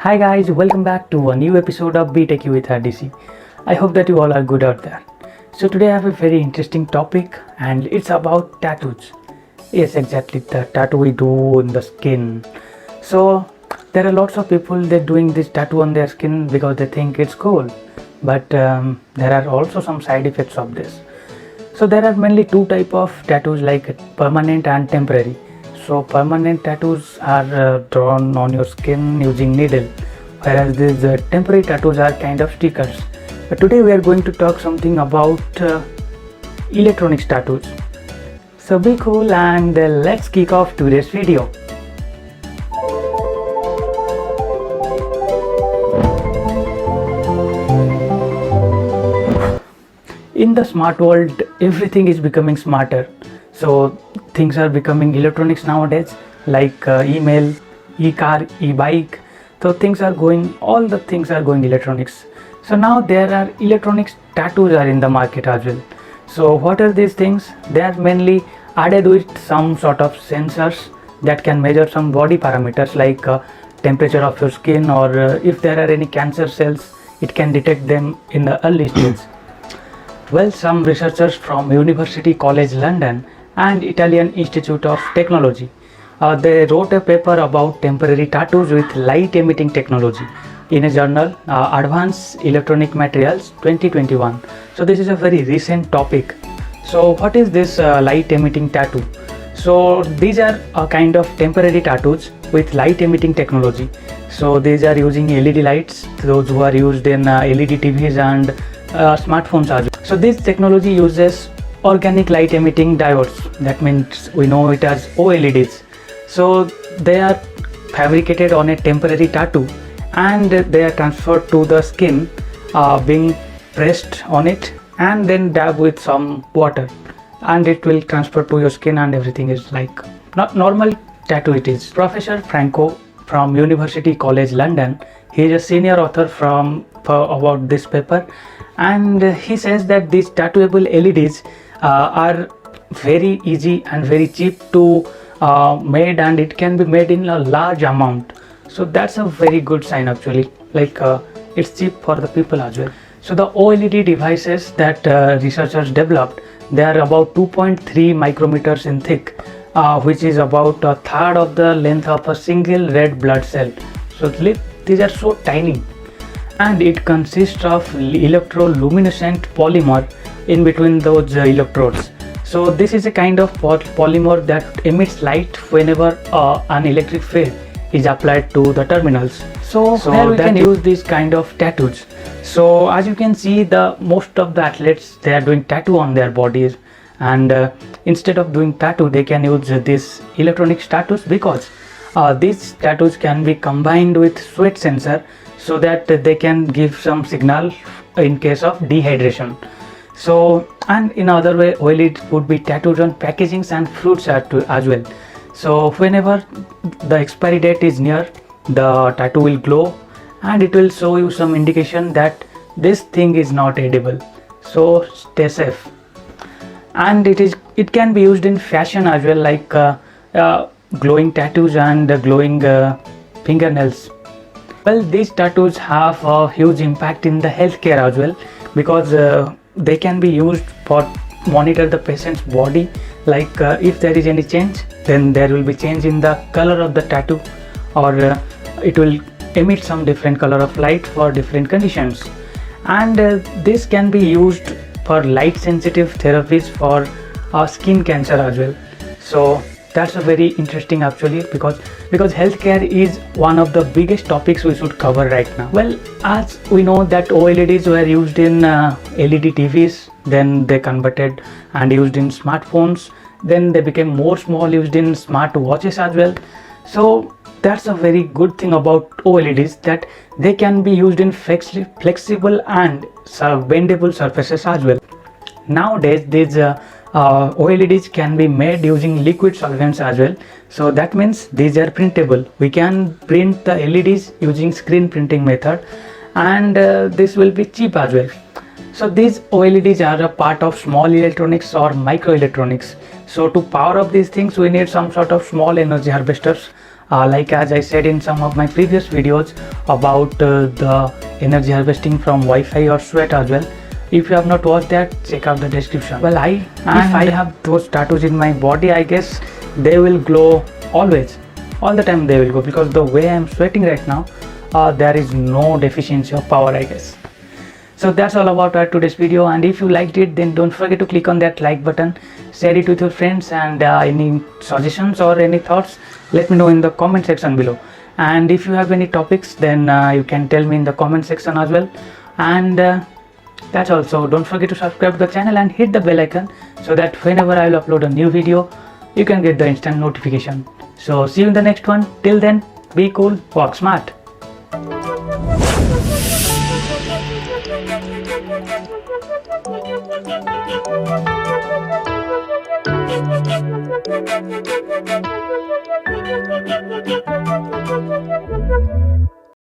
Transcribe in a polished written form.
Hi guys, welcome back to a new episode of Techie with RDC. I hope that you all are good out there. So today I have a very interesting topic and it's about tattoos. Yes, exactly, the tattoo we do in the skin. So there are lots of people that doing this tattoo on their skin because they think it's cool. But there are also some side effects of this. So there are mainly two type of tattoos like permanent and temporary. So permanent tattoos are drawn on your skin using needle, whereas these temporary tattoos are kind of stickers. But today we are going to talk something about electronics tattoos. So be cool and let's kick off today's video. In the smart world, everything is becoming smarter. So things are becoming electronics nowadays, like email, e-car, e-bike. So all the things are going electronics. So now there are electronics tattoos are in the market as well. So what are these things? They are mainly added with some sort of sensors that can measure some body parameters like temperature of your skin, or if there are any cancer cells, it can detect them in the early stage. Well, some researchers from University College London and Italian Institute of Technology, they wrote a paper about temporary tattoos with light emitting technology in a journal Advanced Electronic Materials 2021. So this is a very recent topic. So what is this light emitting tattoo? So these are a kind of temporary tattoos with light emitting technology. So these are using LED lights, those who are used in LED TVs and smartphones as well. So this technology uses organic light emitting diodes, that means we know it as OLEDs. So they are fabricated on a temporary tattoo and they are transferred to the skin, being pressed on it and then dab with some water, and it will transfer to your skin and everything is like not normal tattoo it is. Professor Franco from University College London, he is a senior author about this paper, and he says that these tattooable LEDs are very easy and very cheap to made, and it can be made in a large amount. So that's a very good sign actually, like it's cheap for the people as well. So the OLED devices that researchers developed, they are about 2.3 micrometers in thick, which is about a third of the length of a single red blood cell. So these are so tiny, and it consists of electroluminescent polymer in between those electrodes. So this is a kind of polymer that emits light whenever an electric field is applied to the terminals. So here we can use these kind of tattoos. So as you can see, most of the athletes, they are doing tattoo on their bodies, and instead of doing tattoo, they can use these electronic tattoos because these tattoos can be combined with sweat sensor so that they can give some signal in case of dehydration. So, and in other way, OLED would be tattooed on packagings and fruits as well. So whenever the expiry date is near, the tattoo will glow and it will show you some indication that this thing is not edible. So stay safe. And it can be used in fashion as well, like glowing tattoos and glowing fingernails. Well, these tattoos have a huge impact in the healthcare as well, because they can be used for monitor the patient's body, like if there is any change, then there will be change in the color of the tattoo, or it will emit some different color of light for different conditions. And this can be used for light sensitive therapies for skin cancer as well. So that's a very interesting actually, because healthcare is one of the biggest topics we should cover right now. Well, as we know that OLEDs were used in LED TVs, then they converted and used in smartphones, then they became more small, used in smart watches as well. So that's a very good thing about OLEDs, that they can be used in flexible and bendable surfaces as well. Nowadays these OLEDs can be made using liquid solvents as well. So that means these are printable. We can print the LEDs using screen printing method, and this will be cheap as well. So these OLEDs are a part of small electronics or microelectronics. So to power up these things, we need some sort of small energy harvesters Like as I said in some of my previous videos about the energy harvesting from Wi-Fi or sweat as well. If you have not watched that, check out the description. Well, if I have those tattoos in my body, I guess they will glow always, all the time they will go, because the way I am sweating right now, there is no deficiency of power, I guess. So that's all about our today's video, and if you liked it, then don't forget to click on that like button, share it with your friends, and any suggestions or any thoughts, let me know in the comment section below. And if you have any topics, then you can tell me in the comment section as well. And that's all. So don't forget to subscribe to the channel and hit the bell icon, so that whenever I will upload a new video, you can get the instant notification. So see you in the next one. Till then, be cool, work smart. Thank you.